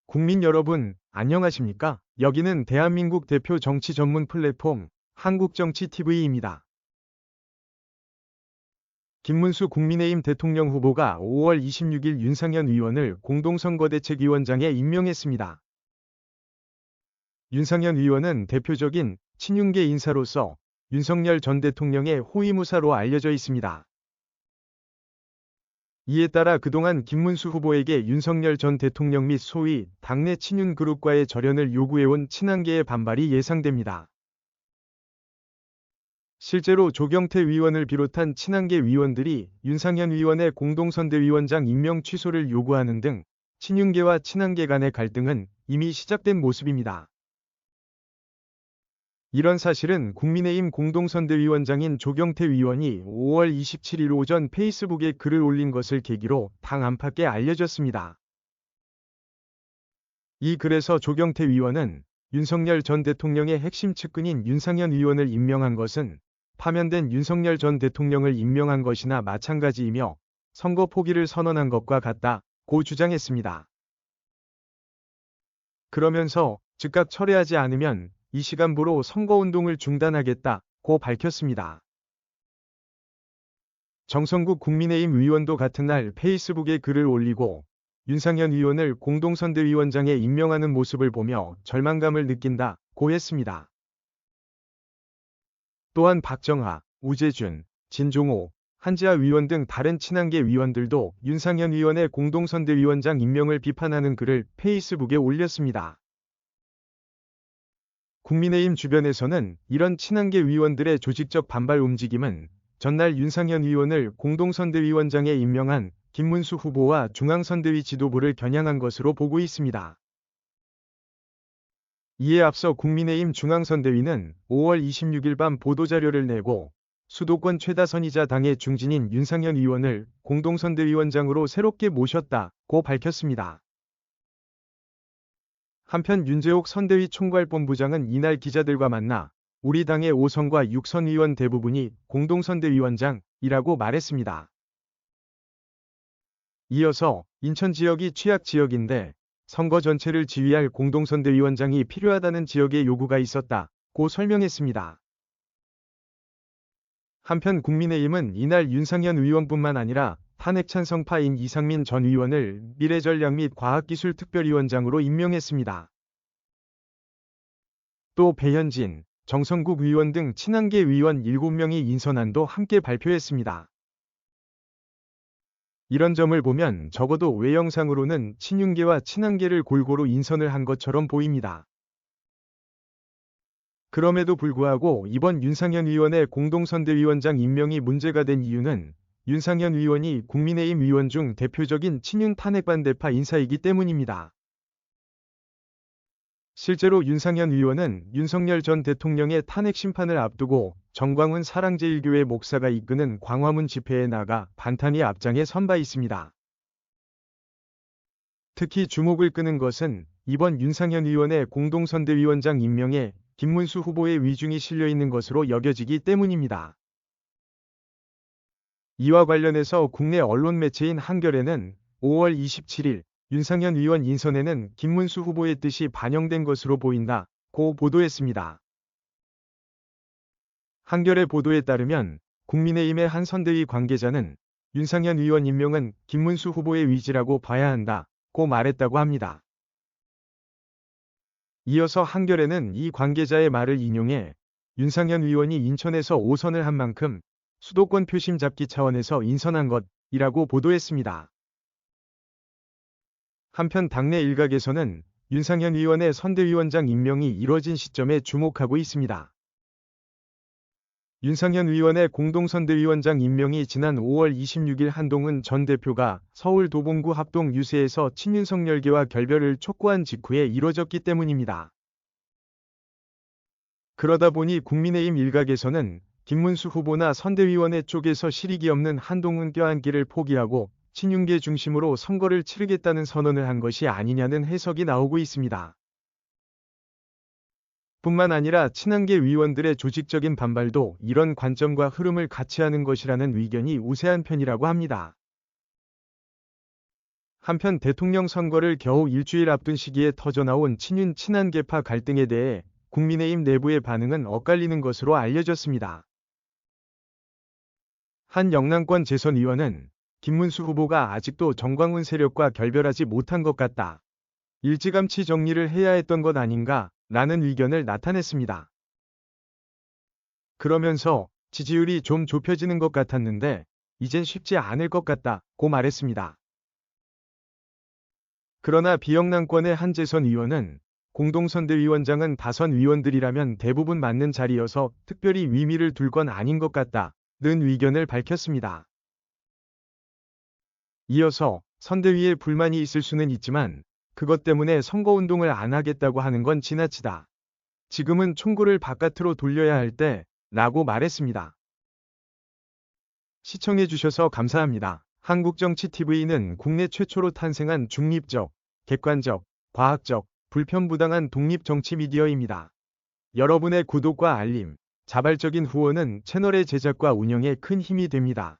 국민 여러분, 안녕하십니까? 여기는 대한민국 대표 정치 전문 플랫폼 한국정치TV입니다. 김문수 국민의힘 대통령 후보가 5월 26일 윤상현 의원을 공동선거대책위원장에 임명했습니다. 윤상현 의원은 대표적인 친윤계 인사로서 윤석열 전 대통령의 호위무사로 알려져 있습니다. 이에 따라 그동안 김문수 후보에게 윤석열 전 대통령 및 소위 당내 친윤 그룹과의 절연을 요구해온 친한계의 반발이 예상됩니다. 실제로 조경태 위원을 비롯한 친한계 위원들이 윤상현 의원의 공동선대위원장 임명 취소를 요구하는 등 친윤계와 친한계 간의 갈등은 이미 시작된 모습입니다. 이런 사실은 국민의힘 공동선대위원장인 조경태 위원이 5월 27일 오전 페이스북에 글을 올린 것을 계기로 당 안팎에 알려졌습니다. 이 글에서 조경태 위원은 윤석열 전 대통령의 핵심 측근인 윤상현 의원을 임명한 것은 파면된 윤석열 전 대통령을 임명한 것이나 마찬가지이며 선거 포기를 선언한 것과 같다고 주장했습니다. 그러면서 즉각 철회하지 않으면 이 시간부로 선거운동을 중단하겠다고 밝혔습니다. 정성국 국민의힘 의원도 같은 날 페이스북에 글을 올리고 윤상현 의원을 공동선대위원장에 임명하는 모습을 보며 절망감을 느낀다고 했습니다. 또한 박정하, 우재준, 진종호, 한지아 의원 등 다른 친한계 위원들도 윤상현 의원의 공동선대위원장 임명을 비판하는 글을 페이스북에 올렸습니다. 국민의힘 주변에서는 이런 친한계 위원들의 조직적 반발 움직임은 전날 윤상현 의원을 공동선대위원장에 임명한 김문수 후보와 중앙선대위 지도부를 겨냥한 것으로 보고 있습니다. 이에 앞서 국민의힘 중앙선대위는 5월 26일 밤 보도자료를 내고 수도권 최다선이자 당의 중진인 윤상현 의원을 공동선대위원장으로 새롭게 모셨다고 밝혔습니다. 한편 윤재옥 선대위 총괄본부장은 이날 기자들과 만나 우리 당의 5선과 6선 의원 대부분이 공동선대위원장이라고 말했습니다. 이어서 인천 지역이 취약 지역인데 선거 전체를 지휘할 공동선대위원장이 필요하다는 지역의 요구가 있었다고 설명했습니다. 한편 국민의힘은 이날 윤상현 의원뿐만 아니라 탄핵 찬성파인 이상민 전 의원을 미래전략 및 과학기술특별위원장으로 임명했습니다. 또 배현진, 정성국 의원 등 친한계 의원 7명이 인선안도 함께 발표했습니다. 이런 점을 보면 적어도 외형상으로는 친윤계와 친한계를 골고루 인선을 한 것처럼 보입니다. 그럼에도 불구하고 이번 윤상현 의원의 공동선대위원장 임명이 문제가 된 이유는 윤상현 의원이 국민의힘 의원 중 대표적인 친윤 탄핵반대파 인사이기 때문입니다. 실제로 윤상현 의원은 윤석열 전 대통령의 탄핵 심판을 앞두고 정광훈 사랑제일교회 목사가 이끄는 광화문 집회에 나가 반탄위 앞장에 선 바 있습니다. 특히 주목을 끄는 것은 이번 윤상현 의원의 공동선대위원장 임명에 김문수 후보의 위중이 실려 있는 것으로 여겨지기 때문입니다. 이와 관련해서 국내 언론 매체인 한겨레는 5월 27일 윤상현 의원 인선에는 김문수 후보의 뜻이 반영된 것으로 보인다고 보도했습니다. 한겨레 보도에 따르면 국민의힘의 한 선대위 관계자는 윤상현 의원 임명은 김문수 후보의 위지라고 봐야 한다고 말했다고 합니다. 이어서 한겨레는 이 관계자의 말을 인용해 윤상현 의원이 인천에서 5선을 한 만큼 수도권 표심 잡기 차원에서 인선한 것이라고 보도했습니다. 한편 당내 일각에서는 윤상현 의원의 선대위원장 임명이 이뤄진 시점에 주목하고 있습니다. 윤상현 의원의 공동선대위원장 임명이 지난 5월 26일 한동훈 전 대표가 서울 도봉구 합동 유세에서 친윤석 열개와 결별을 촉구한 직후에 이뤄졌기 때문입니다. 그러다 보니 국민의힘 일각에서는 김문수 후보나 선대위원회 쪽에서 실익이 없는 한동훈 껴안기를 포기하고 친윤계 중심으로 선거를 치르겠다는 선언을 한 것이 아니냐는 해석이 나오고 있습니다. 뿐만 아니라 친한계 위원들의 조직적인 반발도 이런 관점과 흐름을 같이 하는 것이라는 의견이 우세한 편이라고 합니다. 한편 대통령 선거를 겨우 일주일 앞둔 시기에 터져나온 친윤 친한계파 갈등에 대해 국민의힘 내부의 반응은 엇갈리는 것으로 알려졌습니다. 한 영남권 재선 의원은 김문수 후보가 아직도 정광훈 세력과 결별하지 못한 것 같다. 일찌감치 정리를 해야 했던 것 아닌가 라는 의견을 나타냈습니다. 그러면서 지지율이 좀 좁혀지는 것 같았는데 이젠 쉽지 않을 것 같다고 말했습니다. 그러나 비영남권의 한 재선 의원은 공동선대위원장은 다선 의원들이라면 대부분 맞는 자리여서 특별히 의미를 둘 건 아닌 것 같다는 의견을 밝혔습니다. 이어서 선대위에 불만이 있을 수는 있지만 그것 때문에 선거운동을 안 하겠다고 하는 건 지나치다. 지금은 총구를 바깥으로 돌려야 할 때 라고 말했습니다. 시청해주셔서 감사합니다. 한국정치TV는 국내 최초로 탄생한 중립적, 객관적, 과학적, 불편부당한 독립정치 미디어입니다. 여러분의 구독과 알림, 자발적인 후원은 채널의 제작과 운영에 큰 힘이 됩니다.